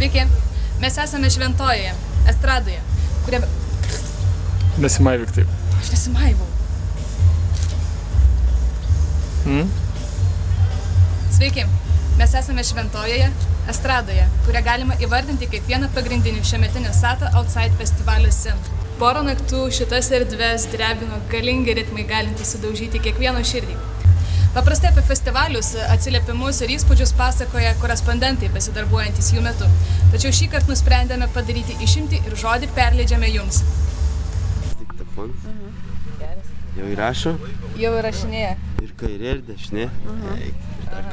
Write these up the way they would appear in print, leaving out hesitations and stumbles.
Sveiki, mes esame Šventojoje, estradoje, kurie... Nesimaivyk taip. Aš nesimaivau. Sveiki, mes esame Šventojoje, estradoje, kurią galima įvardinti kaip vieną pagrindinių šiemetinio SATA Outside festivalio scenų. Porą naktų šitas erdves drebino galingi ritmai galintys sudaužyti kiekvieno širdį. Paprastai apie festivalius, atsiliepimus ir įspūdžius pasakoja korespondentai besidarbuojantys jų metu. Tačiau šį kartą nusprendėme padaryti išimtį ir žodį perleidžiame jums. Diktofonas. Jau įrašo? Jau įrašinėja. Ir kairė, ir dešinė.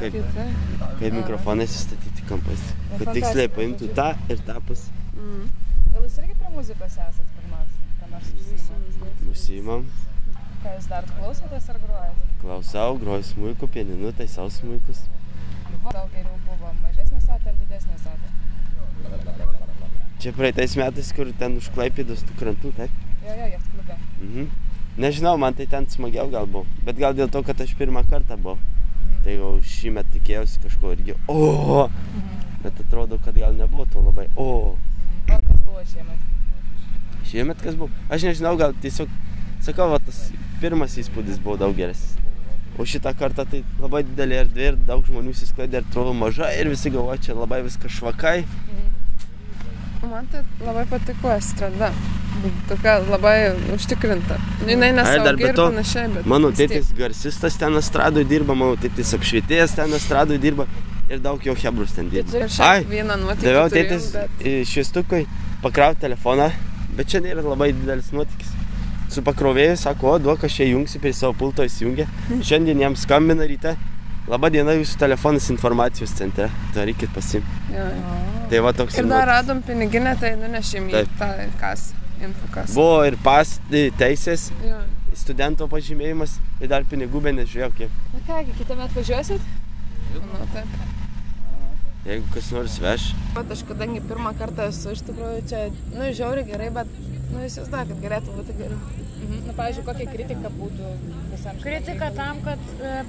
Kaip mikrofoną įsistatyti kampas. Kad tiksliai paimtų tą ir tą pas. Gal jūs irgi prie muzikos esat kur nors? Ką nors užsiimam? Užsiimam. Ką jūs dar klausotės ar grojat? Klausau, groju smuiku, pianinu, taisau smuikus. Gal geriau buvo mažesnė SATA ar didesnė SATA? Čia praeitais metais, kur ten už Klaipėdos tų krantų, taip? Jo, jachtklube. Nežinau, man tai ten smagiau gal buvo. Bet gal dėl to, kad aš pirmą kartą buvau. Tai jau šįmet tikėjausi kažko irgi Bet atrodo, kad gal nebuvo to labai O kas buvo šiemet? Šiemet kas buvo? Aš nežinau, gal tiesiog, sakau, va, tas pirmas įspūdis buvo daug geresnis. O šitą kartą tai labai didelė erdvė ir daug žmonių įsisklaidė ir atrodo maža ir visi galvoja, čia labai viskas švakai. Man tai labai patiko estrada. Tokia labai užtikrinta. Jinai nesaugi ir panašiai, bet... Mano tėtis garsistas ten estradoje dirba, mano tėtis apšvietėjas ten estradoje dirba ir daug jo hebrus ten dirba. Vieną nuotykį daviau turėjom, tėtis šviestukui pakrauti telefoną, bet čia nėra labai didelis nuotykis. Su pakrovėju sako, duok, aš čia jungsi, prie savo pulto įsijungia. Šiandien jam skambina ryte. Labą dieną, jūsų telefonas informacijos centre. Tai reikėt pasimti. Tai va toks ir dar radom piniginę, tai nunešėm į tą kasą, infokasą. Buvo ir teisės, studento pažymėjimas ir dar pinigų, bet nežiūrėjau kiek. Na kągi, kitą metą važiuosit? Nu, taip. Jeigu kas nors veš. Aš kadangi pirmą kartą esu, iš tikrųjų čia, žiauriai gerai, bet, įsivaizduoju, kad galėtų būti geriau. Pavyzdžiui, kokia kritika būtų visam šiandien? Kritika tam, kad...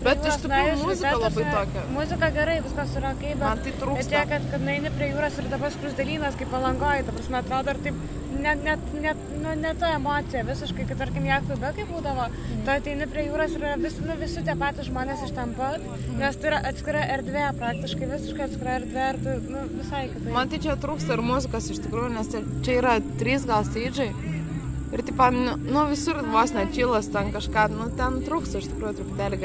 Bet iš tikrųjų muzika labai tokia. Muzika gerai, viskas yra kaip, bet... Man tai trūksta. Bet tiek, kad nueini prie jūros ir dabar skruzdėlynas kaip Palangoje, ta prasme, atrodo, ir taip... Ne ta emocija, visiškai, kad tarkim jachtklube kaip būdavo, tu ateini prie jūros ir visi tie patys žmonės iš ten pat, nes tai yra atskira erdvė, praktiškai visiškai atskira erdvė ir tu visai kitaip. Man tai čia trūksta ir muzikos iš tikrųjų, nes čia yra 3 gal stage'ai ir taip, visur vos nečilas ten kažką, ten trūksta iš tikrųjų truputėlį,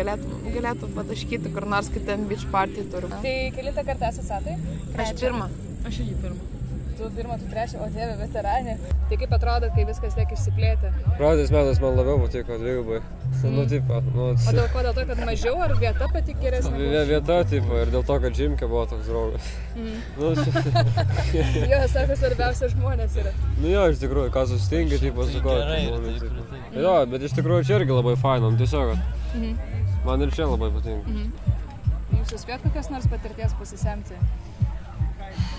galėtų pataškyti kur nors, kai ten beach party turiu. Tai kelintą kartą esat SATai? Aš pirmą. Aš irgi pirmą. Tu pirmą, tu trečią, o Dieve, veteranė. Tai kaip atrodo, kai viskas tiek išsiplėtė? Praeitais metais man labiau patiko dvigubai. O dėl ko? Dėl to, kad mažiau ar vieta pati geresnė? Vieta, ir dėl to, kad Žimkė buvo toks draugas. Jo, sako, svarbiausia žmonės yra. Jo, iš tikrųjų, ką susitinki, su ko. Jo, bet iš tikrųjų čia irgi labai faina, tiesiog. Man ir čia labai patinka. Jūs suspėt kokios nors patirties pasisemti?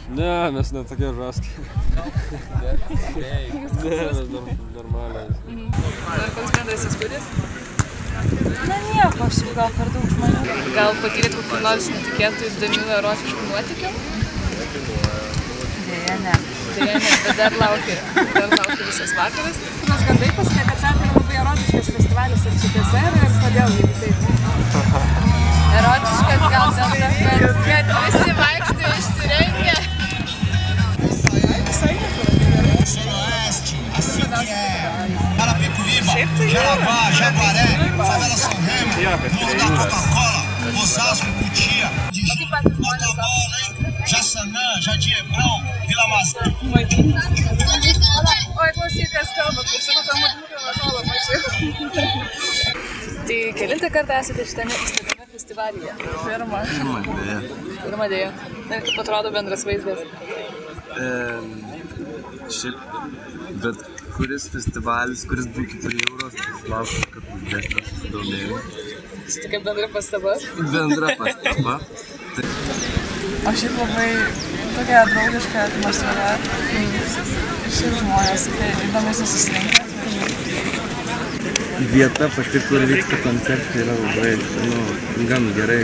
Ne, mes netokie žaski. Ne, mes normaliai. Ar koks bendras įspūdis? Na nieko, aš gal per daug žmonių. Gal patyrėt kokių nors netikėtų įdomių erotiškų nuotykių? Deja, ne. Bet dar laukia visas vakaras. Nors gandai pasakė, kad SATA yra labai erotiškas festivalis ir šitose ir kodėl jeigu taip? Erotiškas gal dėl to, kad visi vaikšto išsirengę. Carapicuíba, Jaraguá, Jaguaré, Favela São Remo, Morro da Coca-Cola, Osasco, Cutia, Motobola, Jaçanã, Jardim Hebrão, Vila Mazar. Oi, klausykas kalba, kaip sakau, tam matau mažiau. Tai kelintą kartą esate šitame įstabiame festivalyje? Pirmą. Pirmą dėja. Ir kaip atrodo bendras vaizdas? Šiaip, bet kuris festivalis, kuris būtų prie jūros, laukiu, kad didesnio susidomėjimo. Tai tokia bendra pastaba? Bendra pastaba. O šiaip labai tokia draugiška atmosfera. Šiaip žmonės įdomiai susirinkę. Vieta, pati, kur vyksta koncertai, yra labai, gan gerai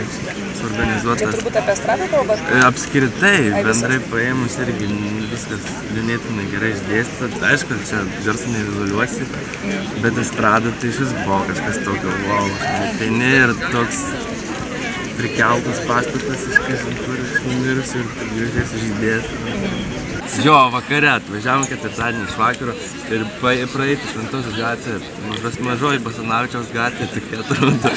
suorganizuotas. Tai turbūt apie estradą kalbat? Apskritai, bendrai paėmus irgi viskas ganėtinai gerai išdėstyta. Aišku, čia garso nevizualiuosi, bet estrada tai šis buvo kažkas tokio, wow, tai nėra toks prikeltas pastatas iš kažin kur numirusių ir gražiai sužydėtas. Jo, vakare atvažiavom ketvirtadienį iš vakaro ir praeiti Šventosios gatvė, mažoji Basanavičiaus gatvė, tik atrodo,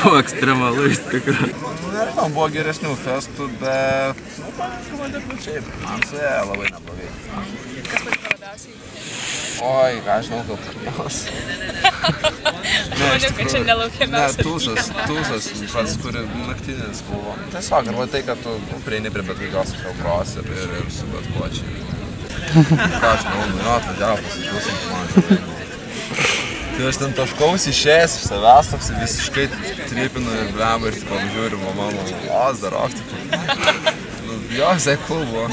buvo ekstremalu iš tikrųjų. Nežinau, buvo geresnių festų, bet, pavyzdžiui, man dėklučiai, man su ją labai neblogai. Kas patiko labiausiai? Oi, ką aš žinau, gal karniaus. Maniau, kad čia nelaukiamiausia. Ne, tūsas, pats, kuri naktinis buvo. Tiesiog, arba tai, kad tu prieini prie bet kokios kalbos ir su bet kuo čia. Ką aš žinau, atvažiavo, pasitūsim, man. Tai aš ten taškaus išėjęs iš savęs, toks visiškai tripinu ir blemu ir tipo žiūriu, mama, dar okti. Jo, visai cool buvo.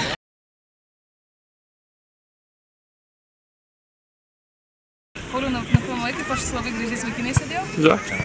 Pauliau, nufilmuoji, kaip aš su labai gražiais vaikinais sėdėjau? Jo.